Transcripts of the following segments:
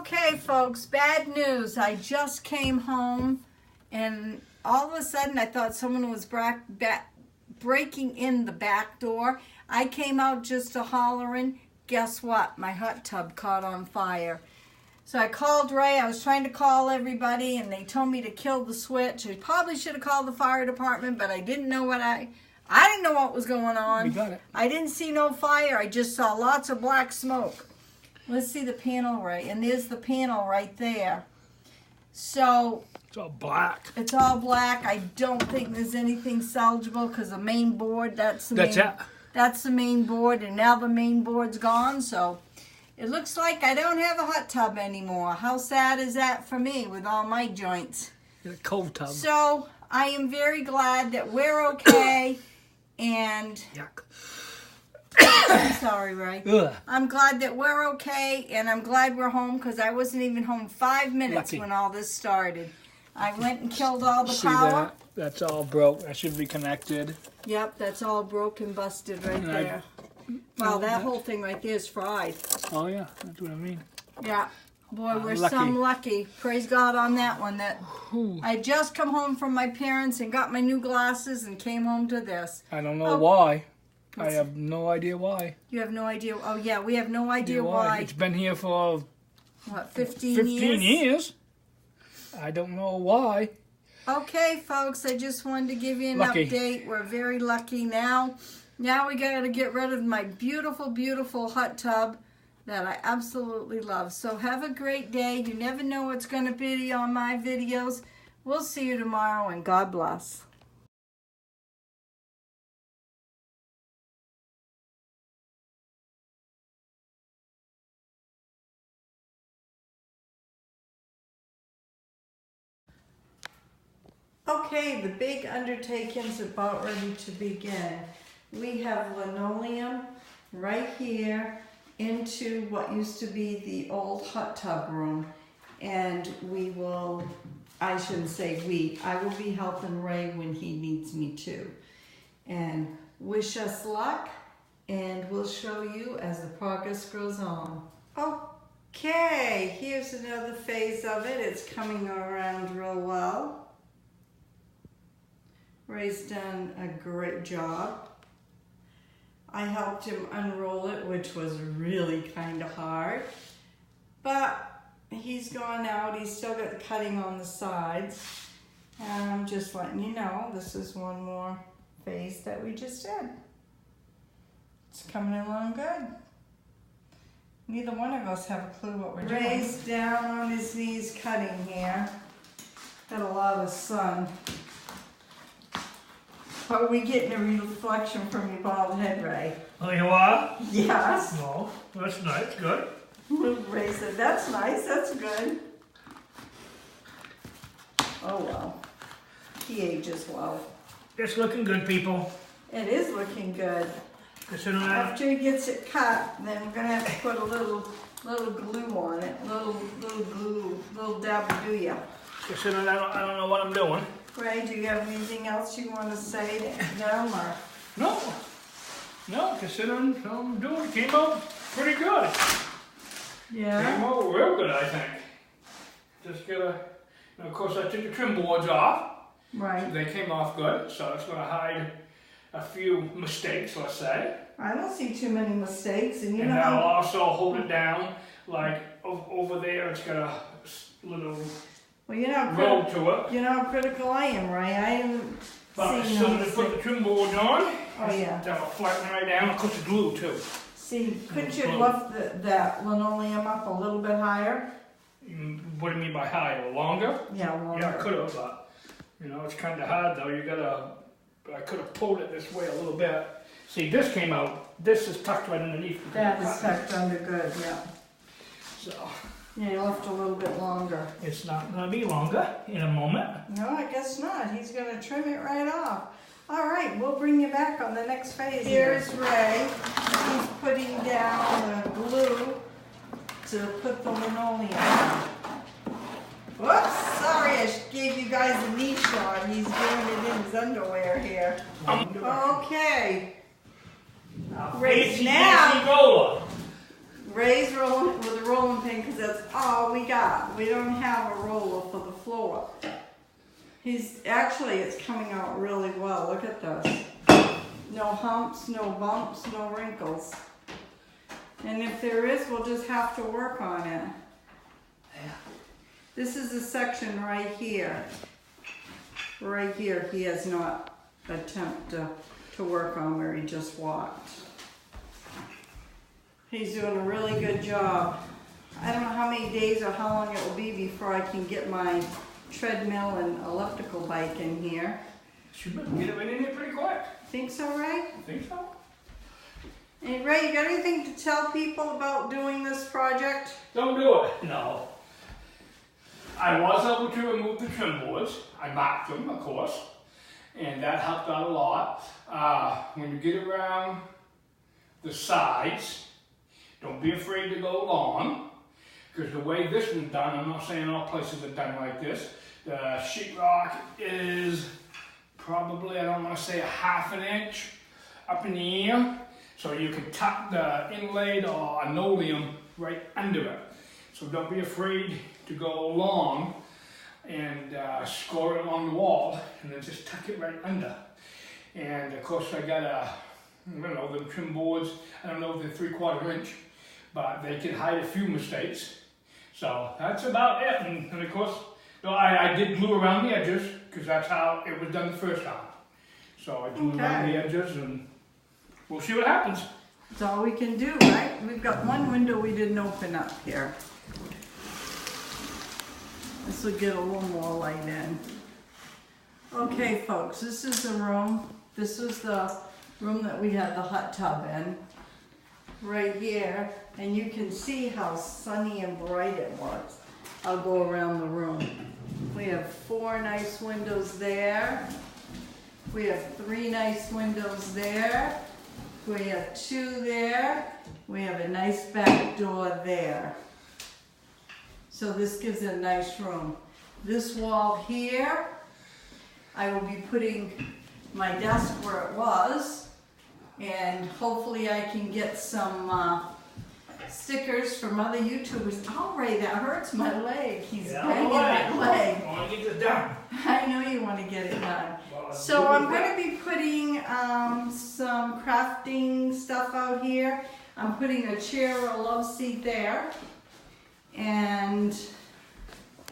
Okay, folks, bad news. I just came home and all of a sudden I thought someone was breaking in the back door. I came out just a hollering. Guess what? My hot tub caught on fire. So I called Ray. I was trying to call everybody and they told me to kill the switch. I probably should have called the fire department, but I didn't know what I didn't know what was going on. We got it. I didn't see no fire. I just saw lots of black smoke. Let's see the panel, Ray. And there's the panel right there. So it's all black. It's all black. I don't think there's anything salvageable because the main board, that's the main board, and now the main board's gone. So it looks like I don't have a hot tub anymore. How sad is that for me with all my joints? A cold tub. So I am very glad that we're okay. And yuck. I'm sorry, Ray. Ugh. I'm glad that we're okay, and I'm glad we're home because I wasn't even home 5 minutes when all this started. I went and killed all the power. That's all broke. That should be connected. Yep, that's all broke and busted right there. Well, that whole thing right there is fried. Oh, yeah. That's what I mean. Yeah. Boy, we're some lucky. Praise God on that one. I just come home from my parents and got my new glasses and came home to this. I don't know why. I have no idea why. You have no idea? Oh, yeah, we have no idea why. It's been here for... What, 15 years? 15 years. I don't know why. Okay, folks, I just wanted to give you an update. We're very lucky now. Now we got to get rid of my beautiful, beautiful hot tub that I absolutely love. So have a great day. You never know what's going to be on my videos. We'll see you tomorrow, and God bless. Okay, the big undertaking's about ready to begin. We have linoleum right here into what used to be the old hot tub room. And we will, I shouldn't say we, I will be helping Ray when he needs me to. And wish us luck, and we'll show you as the progress goes on. Okay, here's another phase of it. It's coming around real well. Ray's done a great job. I helped him unroll it, which was really kind of hard. But he's gone out. He's still got the cutting on the sides. And I'm just letting you know, this is one more phase that we just did. It's coming along good. Neither one of us have a clue what we're doing. Ray's down on his knees cutting here. Got a lot of sun. But we getting a reflection from your bald head, Ray. Oh, you are? Yes. Oh, that's nice. Good. Ray said, that's nice. That's good. Oh, well. He ages well. It's looking good, people. It is looking good. After he gets it cut, then we're going to have to put a little glue on it. Little glue, little dab of do-ya. Considering I don't know what I'm doing. Ray, do you have anything else you want to say to them? Or? No, considering I'm doing it, came out pretty good. Yeah? Came out real good, I think. Just gotta, of course I took the trim boards off. Right. So they came off good, so it's gonna hide a few mistakes, let's say. I don't see too many mistakes. And I'll also hold it down, like over there, it's got a little... Well, you know how critical I am, Ray. I haven't seen so to put the trim board on, that'll flatten right down. Of course, the glue too. See, couldn't you lift that linoleum up a little bit higher? What do you mean by higher? Longer? Yeah, longer. Yeah, I could have, but it's kind of hard though. I could have pulled it this way a little bit. See, this came out. This is tucked right underneath. That is tucked under good, yeah. So. Yeah, you left a little bit longer. It's not going to be longer in a moment. No, I guess not. He's going to trim it right off. All right, we'll bring you back on the next phase. Here's Ray. He's putting down the glue to put the linoleum on. Whoops, sorry, I gave you guys a knee shot. He's doing it in his underwear here. Okay. Ray's Ray's rolling it with a rolling pin because that's all we got. We don't have a roller for the floor. It's coming out really well. Look at this. No humps, no bumps, no wrinkles. And if there is, we'll just have to work on it. Yeah. This is a section right here. Right here, he has not attempted to work on where he just walked. He's doing a really good job. I don't know how many days or how long it will be before I can get my treadmill and elliptical bike in here. Should we get it in here pretty quick? Think so, Ray? I think so. Hey, Ray, you got anything to tell people about doing this project? Don't do it. No. I was able to remove the trim boards. I marked them, of course, and that helped out a lot. When you get around the sides, don't be afraid to go long, because the way this one's done, I'm not saying all places are done like this, the sheetrock is probably, I don't want to say a ½ inch up in the air, so you can tuck the inlaid or linoleum right under it. So don't be afraid to go along and score it on the wall, and then just tuck it right under. And of course I got I don't know, the trim boards, I don't know if they're 3/4 inch, but they can hide a few mistakes. So that's about it. And of course, I did glue around the edges, because that's how it was done the first time. So I glue around the edges, and we'll see what happens. That's all we can do, right? We've got one window we didn't open up here. This will get a little more light in. Okay, folks, this is the room. This was the room that we had the hot tub in. Right here. And you can see how sunny and bright it was. I'll go around the room. We have 4 nice windows there. We have 3 nice windows there. We have 2 there. We have a nice back door there. So this gives it a nice room. This wall here, I will be putting my desk where it was, and hopefully I can get some stickers from other YouTubers. Oh, Ray, that hurts my leg. He's banging my leg. I want to get this done. I know you want to get it done. Well, So I'm going to be putting some crafting stuff out here. I'm putting a chair or a love seat there. And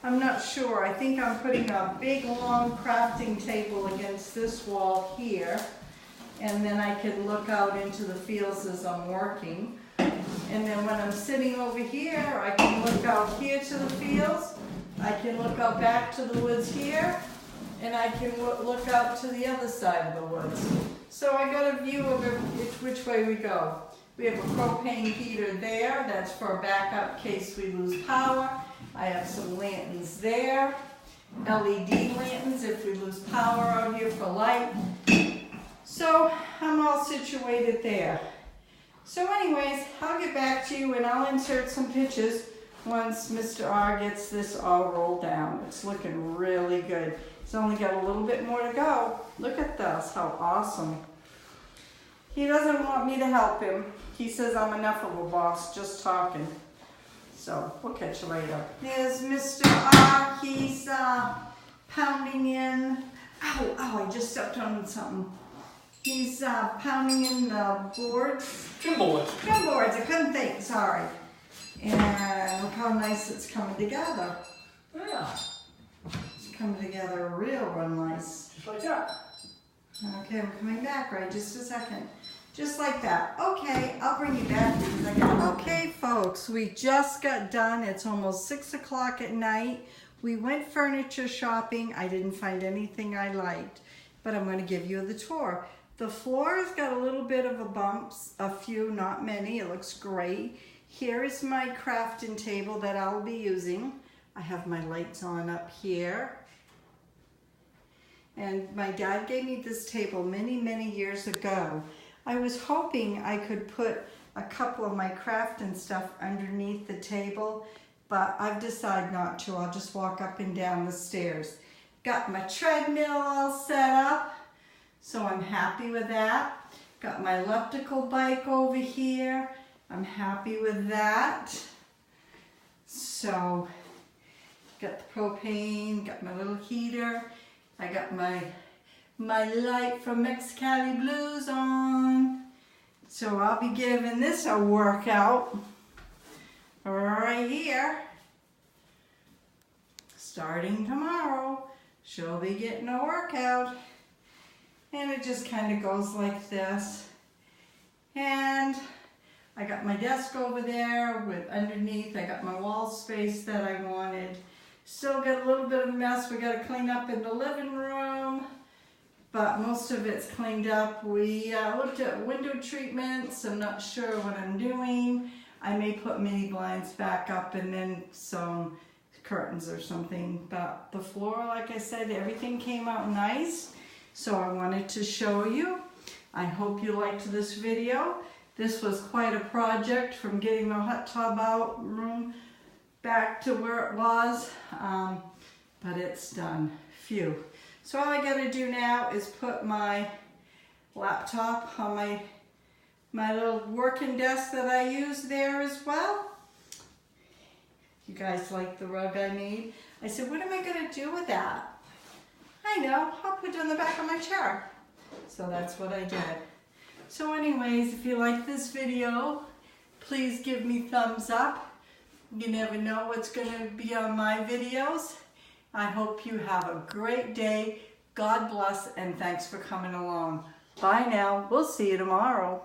I'm not sure. I think I'm putting a big long crafting table against this wall here. And then I can look out into the fields as I'm working. And then when I'm sitting over here, I can look out here to the fields. I can look out back to the woods here. And I can look out to the other side of the woods. So I got a view of which way we go. We have a propane heater there. That's for a backup in case we lose power. I have some lanterns there. LED lanterns if we lose power out here for light. So I'm all situated there. So anyways, I'll get back to you and I'll insert some pictures once Mr. R gets this all rolled down. It's looking really good. It's only got a little bit more to go. Look at this, how awesome. He doesn't want me to help him. He says I'm enough of a boss just talking. So we'll catch you later. There's Mr. R. He's pounding in. Ow, I just stepped on something. He's pounding in the boards. Trim boards. Trim boards, I couldn't think, sorry. And look how nice it's coming together. Yeah. It's coming together real nice. Just like that. Okay, I'm coming back, right? Just a second. Just like that. Okay, I'll bring you back because I got. Okay, folks, we just got done. It's almost 6 o'clock at night. We went furniture shopping. I didn't find anything I liked, but I'm going to give you the tour. The floor has got a little bit of a bumps, a few, not many. It looks great. Here is my crafting table that I'll be using. I have my lights on up here. And my dad gave me this table many, many years ago. I was hoping I could put a couple of my crafting stuff underneath the table, but I've decided not to. I'll just walk up and down the stairs. Got my treadmill all set up, so I'm happy with that. Got my elliptical bike over here. I'm happy with that. So, got the propane, got my little heater. I got my light from Mexicali Blues on. So I'll be giving this a workout right here. Starting tomorrow, she'll be getting a workout. And it just kind of goes like this. And I got my desk over there with underneath, I got my wall space that I wanted. Still got a little bit of a mess we got to clean up in the living room, but most of it's cleaned up. We looked at window treatments. I'm not sure what I'm doing. I may put mini blinds back up and then some curtains or something, but the floor, like I said, everything came out nice. So I wanted to show you. I hope you liked this video. This was quite a project from getting the hot tub out room back to where it was, but it's done. Phew. So all I gotta do now is put my laptop on my little working desk that I use there as well. You guys like the rug I made? I said, what am I gonna do with that? I know, I'll put it on the back of my chair. So that's what I did. So anyways, if you like this video, please give me thumbs up. You never know what's going to be on my videos. I hope you have a great day. God bless, and thanks for coming along. Bye now. We'll see you tomorrow.